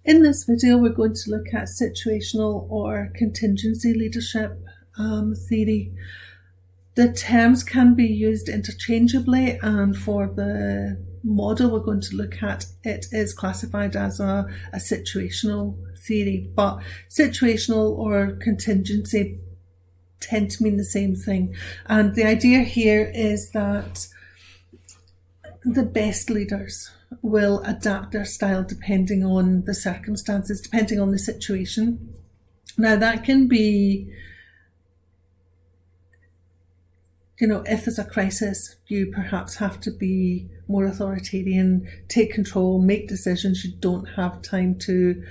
In this video, we're going to look at situational or contingency leadership theory. The terms can be used interchangeably, and for the model we're going to look at, it is classified as a situational theory, but situational or contingency tend to mean the same thing. And the idea here is that the best leaders will adapt their style depending on the circumstances, depending on the situation. Now, that can be, if there's a crisis, you perhaps have to be more authoritarian, take control, make decisions. You don't have time to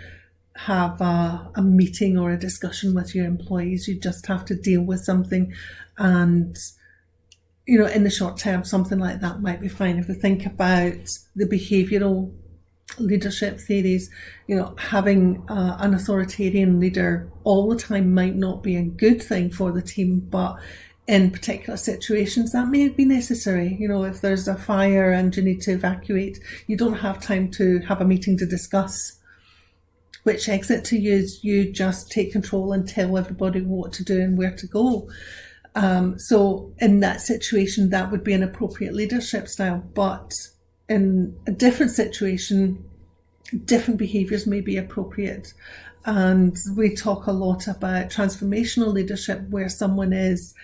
have a meeting or a discussion with your employees. You just have to deal with something, and in the short term, something like that might be fine. If we think about the behavioural leadership theories, having an authoritarian leader all the time might not be a good thing for the team, but in particular situations that may be necessary. If there's a fire and you need to evacuate, you don't have time to have a meeting to discuss which exit to use. You just take control and tell everybody what to do and where to go. So in that situation, that would be an appropriate leadership style. But in a different situation, different behaviours may be appropriate. And we talk a lot about transformational leadership, where someone is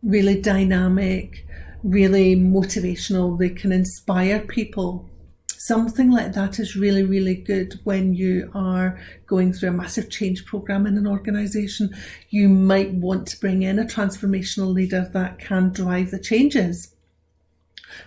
really dynamic, really motivational, they can inspire people. Something like that is really, really good when you are going through a massive change program in an organisation. You might want to bring in a transformational leader that can drive the changes.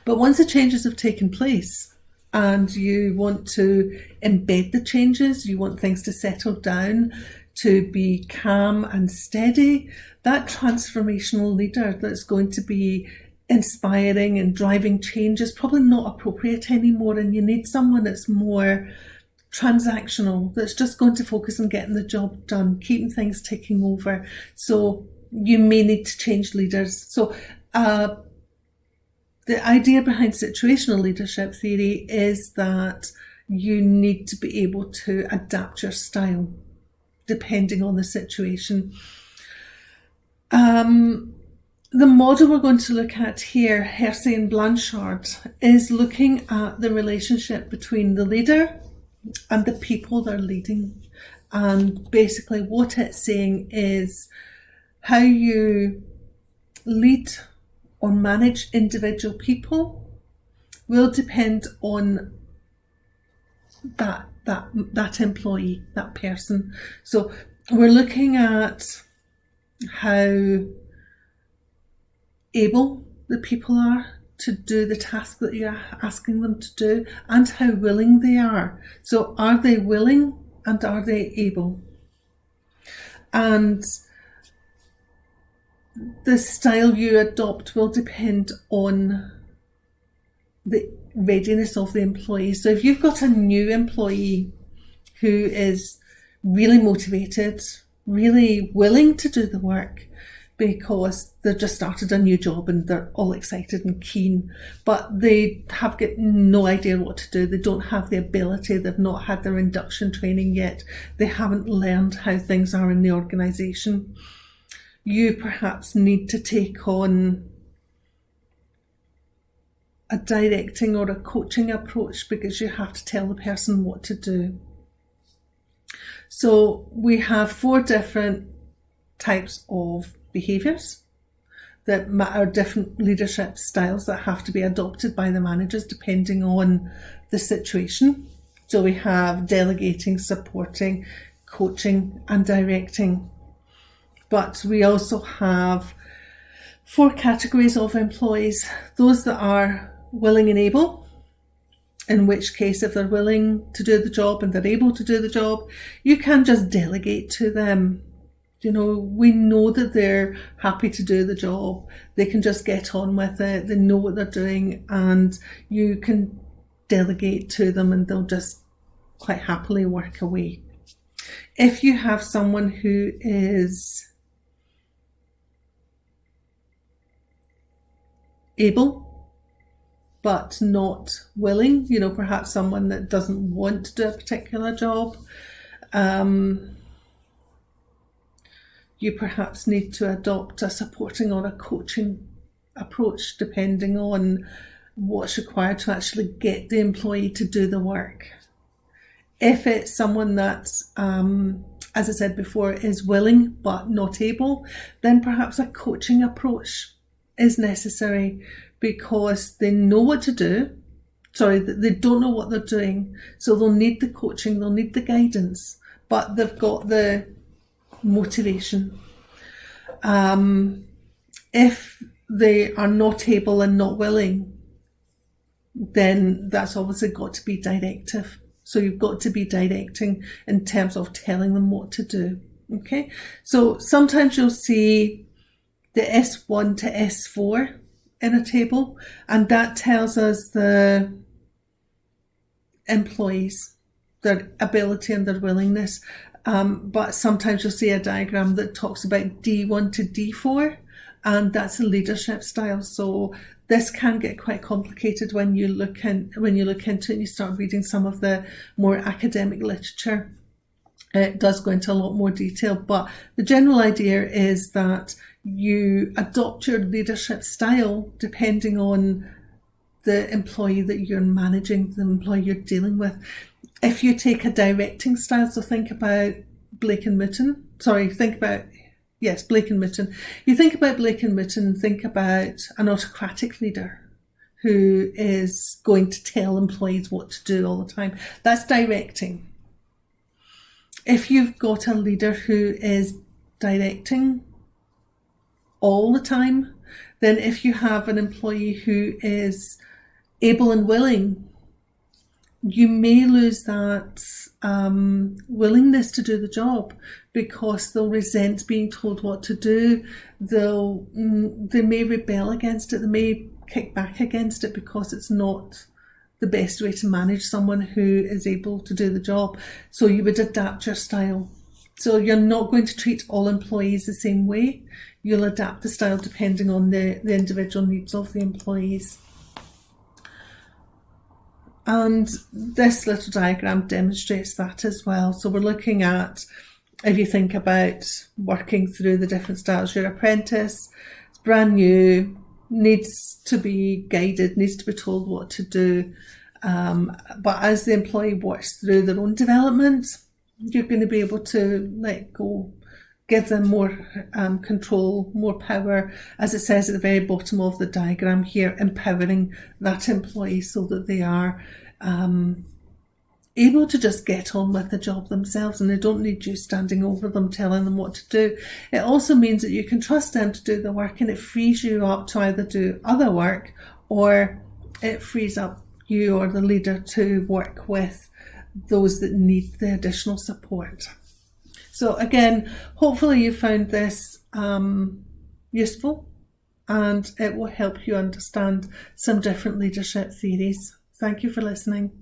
But once the changes have taken place and you want to embed the changes, you want things to settle down, to be calm and steady, that transformational leader that's going to be inspiring and driving change is probably not appropriate anymore, and you need someone that's more transactional, that's just going to focus on getting the job done, keeping things ticking over. So you may need to change leaders. So the idea behind situational leadership theory is that you need to be able to adapt your style depending on the situation. The model we're going to look at here, Hersey and Blanchard, is looking at the relationship between the leader and the people they're leading. And basically what it's saying is how you lead or manage individual people will depend on that employee, that person. So we're looking at how able the people are to do the task that you're asking them to do, and how willing they are. So are they willing and are they able? And the style you adopt will depend on the readiness of the employee. So if you've got a new employee who is really motivated, really willing to do the work, because they've just started a new job and they're all excited and keen, but they have got no idea what to do. They don't have the ability. They've not had their induction training yet. They haven't learned how things are in the organisation. You perhaps need to take on a directing or a coaching approach, because you have to tell the person what to do. So we have 4 different types of behaviours that are different leadership styles that have to be adopted by the managers depending on the situation. So we have delegating, supporting, coaching and directing. But we also have 4 categories of employees. Those that are willing and able, in which case if they're willing to do the job and they're able to do the job, you can just delegate to them. We know that they're happy to do the job. They can just get on with it. They know what they're doing, and you can delegate to them and they'll just quite happily work away. If you have someone who is able but not willing, perhaps someone that doesn't want to do a particular job. You perhaps need to adopt a supporting or a coaching approach depending on what's required to actually get the employee to do the work. If it's someone that, as I said before, is willing but not able, then perhaps a coaching approach is necessary because they know what to do. They don't know what they're doing. So they'll need the coaching, they'll need the guidance, but they've got the motivation. If they are not able and not willing, then that's obviously got to be directive. So you've got to be directing in terms of telling them what to do. Okay, so sometimes you'll see the S1 to S4 in a table, and that tells us the employees, their ability and their willingness. But sometimes you'll see a diagram that talks about D1 to D4, and that's a leadership style. So this can get quite complicated when you look into it and you start reading some of the more academic literature. It does go into a lot more detail, but the general idea is that you adopt your leadership style depending on the employee that you're managing, the employee you're dealing with. If you take a directing style, so think about Blake and Mouton. Blake and Mouton. You think about Blake and Mouton, think about an autocratic leader who is going to tell employees what to do all the time. That's directing. If you've got a leader who is directing all the time, then if you have an employee who is able and willing, you may lose that willingness to do the job because they'll resent being told what to do. They may rebel against it. They may kick back against it because it's not the best way to manage someone who is able to do the job. So you would adapt your style. So you're not going to treat all employees the same way. You'll adapt the style depending on the individual needs of the employees. And this little diagram demonstrates that as well. So we're looking at, if you think about working through the different styles, your apprentice, it's brand new, needs to be guided, needs to be told what to do. But as the employee works through their own development, you're going to be able to let go, give them more control, more power, as it says at the very bottom of the diagram here, empowering that employee so that they are able to just get on with the job themselves and they don't need you standing over them telling them what to do. It also means that you can trust them to do the work, and it frees you up to either do other work or it frees up you or the leader to work with those that need the additional support. So again, hopefully you found this useful and it will help you understand some different leadership theories. Thank you for listening.